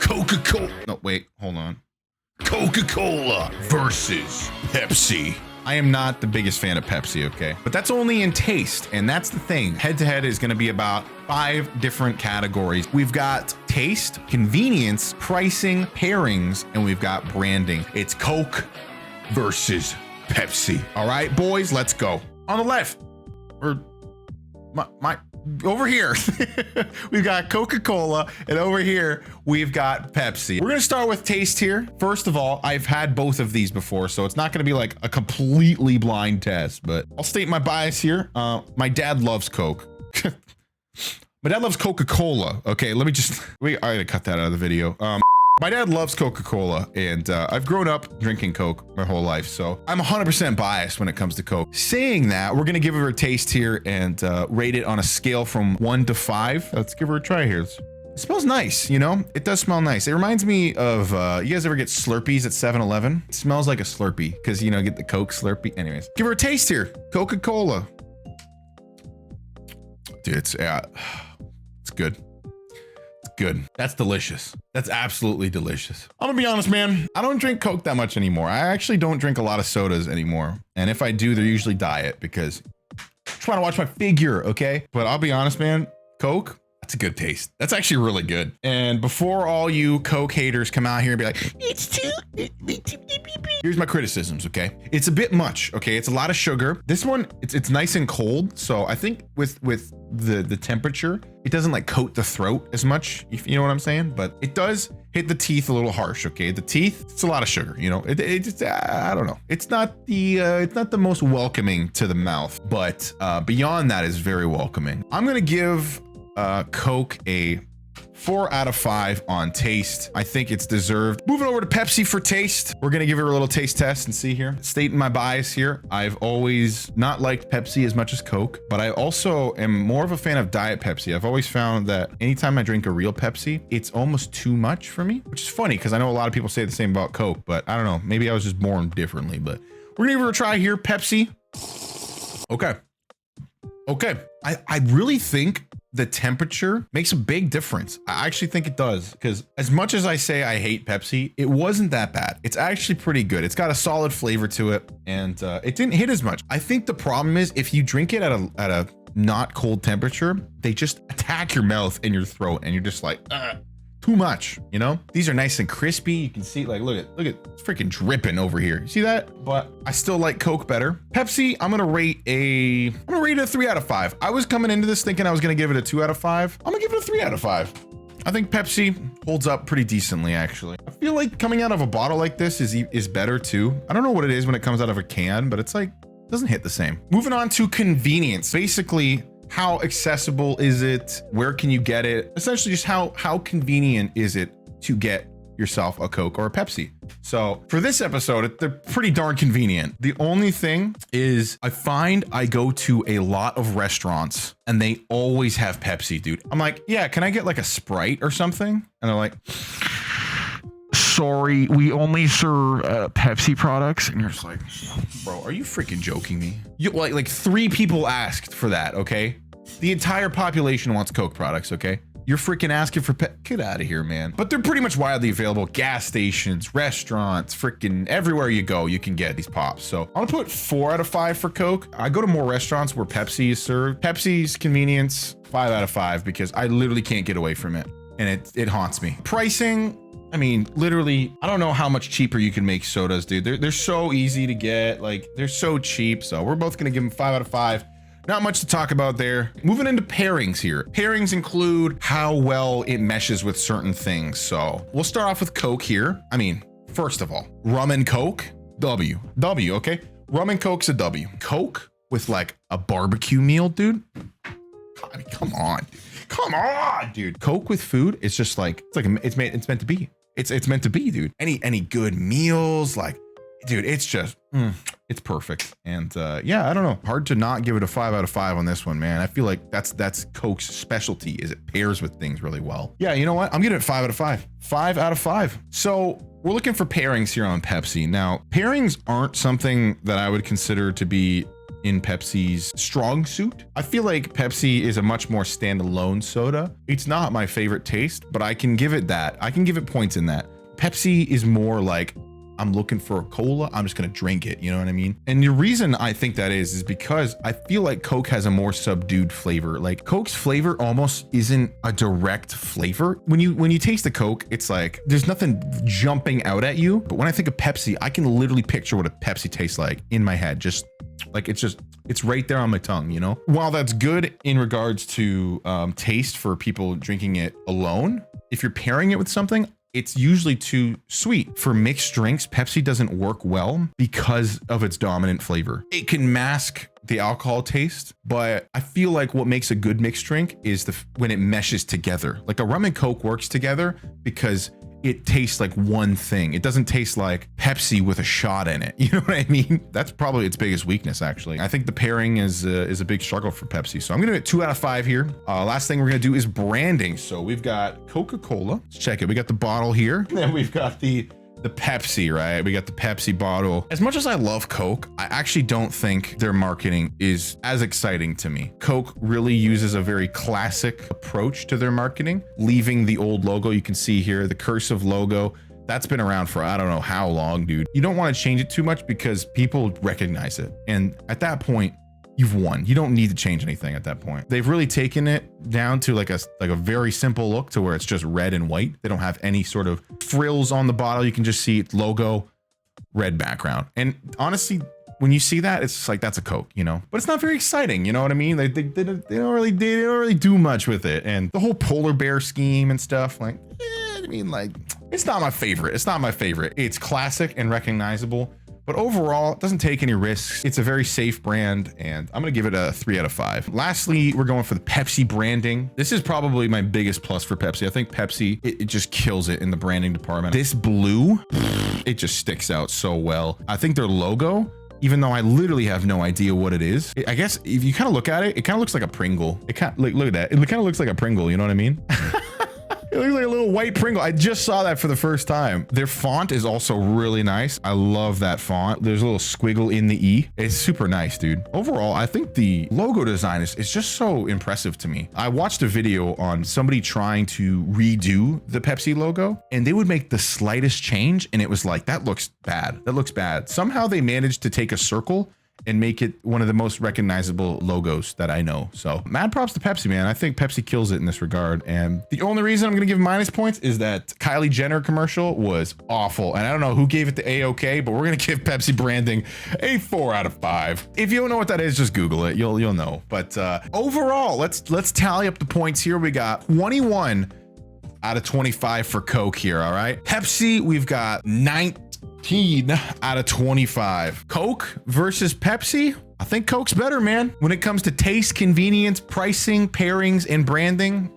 Coca-Cola. No, wait, hold on. Coca-Cola versus Pepsi. I am not the biggest fan of Pepsi, okay? But that's only in taste, and that's the thing. Head-to-head is gonna be about 5 different categories. We've got taste, convenience, pricing, pairings, and we've got branding. It's Coke versus Pepsi. All right, boys, let's go. On the left, or my over here, we've got Coca-Cola, and over here, we've got Pepsi. We're gonna start with taste here. First of all, I've had both of these before, so it's not gonna be like a completely blind test, but I'll state my bias here. My dad loves Coke. My dad loves Coca-Cola. Okay, I gotta cut that out of the video. My dad loves Coca-Cola, and I've grown up drinking Coke my whole life, so I'm 100% biased when it comes to Coke. Saying that, we're gonna give her a taste here and rate it on a scale from 1 to 5. Let's give her a try here. It smells nice, you know? It does smell nice. It reminds me of, you guys ever get Slurpees at 7-Eleven? It smells like a Slurpee, because, you know, get the Coke Slurpee. Anyways, give her a taste here. Coca-Cola. Dude, it's good. Good. That's delicious. That's absolutely delicious. I'm gonna be honest, man. I don't drink Coke that much anymore. I actually don't drink a lot of sodas anymore. And if I do, they're usually diet because I'm trying to watch my figure, okay? But I'll be honest, man. Coke, that's a good taste. That's actually really good. And before all you Coke haters come out here and be like, it's too... Here's my criticisms, okay? It's a bit much, okay? It's a lot of sugar. This one, it's nice and cold. So I think with the temperature, it doesn't like coat the throat as much, if you know what I'm saying, but it does hit the teeth a little harsh, okay? The teeth, it's a lot of sugar, you know? It just, I don't know. It's not the most welcoming to the mouth, but beyond that is very welcoming. I'm gonna give Coke a 4 out of 5 on taste. I think it's deserved. Moving over to Pepsi for taste. We're gonna give her a little taste test and see here. Stating my bias here. I've always not liked Pepsi as much as Coke, but I also am more of a fan of Diet Pepsi. I've always found that anytime I drink a real Pepsi, it's almost too much for me, which is funny because I know a lot of people say the same about Coke, but I don't know. Maybe I was just born differently, but we're gonna give her a try here. Pepsi. Okay. I really think the temperature makes a big difference. I actually think it does, because as much as I say I hate Pepsi, it wasn't that bad. It's actually pretty good. It's got a solid flavor to it, and it didn't hit as much. I think the problem is if you drink it at a not cold temperature, they just attack your mouth and your throat, and you're just like, too much, you know? These are nice and crispy. You can see, like, look at it's freaking dripping over here. You see that? But I still like Coke better. Pepsi, I'm gonna rate it a 3 out of 5. I was coming into this thinking I was gonna give it a 2 out of 5. I'm gonna give it a 3 out of 5. I think Pepsi holds up pretty decently, actually. I feel like coming out of a bottle like this is better too. I don't know what it is when it comes out of a can, but it's like, it doesn't hit the same. Moving on to convenience. Basically, how accessible is it? Where can you get it? Essentially, just how convenient is it to get yourself a Coke or a Pepsi? So for this episode, they're pretty darn convenient. The only thing is I find I go to a lot of restaurants and they always have Pepsi, dude. I'm like, yeah, can I get like a Sprite or something? And they're like, sorry, we only serve Pepsi products. And you're just like, bro, are you freaking joking me? You like 3 people asked for that, okay? The entire population wants Coke products, okay? You're freaking asking for get out of here, man. But they're pretty much widely available. Gas stations, restaurants, freaking everywhere you go, you can get these pops. So I'm gonna put 4 out of 5 for Coke. I go to more restaurants where Pepsi is served. Pepsi's convenience, 5 out of 5, because I literally can't get away from it. And it haunts me. Pricing, I mean, literally, I don't know how much cheaper you can make sodas, dude. They're so easy to get. Like, they're so cheap. So we're both gonna give them 5 out of 5. Not much to talk about there. Moving into pairings here. Pairings include how well it meshes with certain things. So we'll start off with Coke here. I mean, first of all, rum and Coke, W, okay? Rum and Coke's a W. Coke with like a barbecue meal, dude. I mean, come on, dude. Coke with food, it's just like, it's meant to be. It's meant to be, dude. Any good meals, like, dude, it's just, it's perfect. And yeah, I don't know. Hard to not give it a 5 out of 5 on this one, man. I feel like that's Coke's specialty, is it pairs with things really well. Yeah, you know what? I'm giving it 5 out of 5. 5 out of 5. So we're looking for pairings here on Pepsi. Now, pairings aren't something that I would consider to be in Pepsi's strong suit. I feel like Pepsi is a much more standalone soda. It's not my favorite taste, but I can give it that. I can give it points in that. Pepsi is more like, I'm looking for a cola, I'm just gonna drink it, you know what I mean? And the reason I think that is because I feel like Coke has a more subdued flavor. Like Coke's flavor almost isn't a direct flavor. When you taste the Coke, it's like, there's nothing jumping out at you. But when I think of Pepsi, I can literally picture what a Pepsi tastes like in my head. Just like, it's right there on my tongue, you know? While that's good in regards to taste for people drinking it alone, if you're pairing it with something, it's usually too sweet. For mixed drinks, Pepsi doesn't work well because of its dominant flavor. It can mask the alcohol taste, but I feel like what makes a good mixed drink is when it meshes together. Like a rum and Coke works together because it tastes like one thing. It doesn't taste like Pepsi with a shot in it. You know what I mean? That's probably its biggest weakness, actually. I think the pairing is a big struggle for Pepsi. So I'm gonna get 2 out of 5 here. Last thing we're gonna do is branding. So we've got Coca-Cola. Let's check it. We got the bottle here. And then we've got the Pepsi, right? We got the Pepsi bottle. As much as I love Coke, I actually don't think their marketing is as exciting to me. Coke really uses a very classic approach to their marketing, leaving the old logo. You can see here, the cursive logo. That's been around for I don't know how long, dude. You don't want to change it too much because people recognize it. And at that point, you've won. You don't need to change anything at that point. They've really taken it down to like a very simple look to where it's just red and white. They don't have any sort of frills on the bottle. You can just see its logo, red background. And honestly, when you see that, it's just like, that's a Coke, you know, but it's not very exciting. You know what I mean? They don't really do much with it. And the whole polar bear scheme and stuff, like, I mean, like, it's not my favorite. It's not my favorite. It's classic and recognizable. But overall, it doesn't take any risks. It's a very safe brand, and I'm gonna give it a 3 out of 5. Lastly, we're going for the Pepsi branding. This is probably my biggest plus for Pepsi. I think Pepsi, it just kills it in the branding department. This blue, it just sticks out so well. I think their logo, even though I literally have no idea what it is, I guess if you kind of look at it, it kind of looks like a Pringle. It kind of, look at that. It kind of looks like a Pringle, you know what I mean? It looks like a little white Pringle. I just saw that for the first time. Their font is also really nice. I love that font. There's a little squiggle in the E. It's super nice, dude. Overall, I think the logo design is just so impressive to me. I watched a video on somebody trying to redo the Pepsi logo, and they would make the slightest change, and it was like, that looks bad. That looks bad. Somehow they managed to take a circle and make it one of the most recognizable logos that I know. So mad props to Pepsi, man. I think Pepsi kills it in this regard. And the only reason I'm gonna give minus points is that Kylie Jenner commercial was awful. And I don't know who gave it the A-OK, but we're gonna give Pepsi branding a 4 out of 5. If you don't know what that is, just Google it. You'll know. But overall, let's tally up the points here. We got 21 out of 25 for Coke here, all right? Pepsi, we've got 19 out of 25. Coke versus Pepsi, I think Coke's better, man. When it comes to taste, convenience, pricing, pairings, and branding,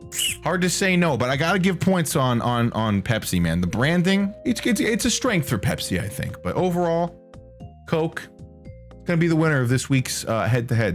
hard to say no, but I gotta give points on Pepsi, man. The branding, it's a strength for Pepsi, I think. But overall, Coke is gonna be the winner of this week's head-to-head.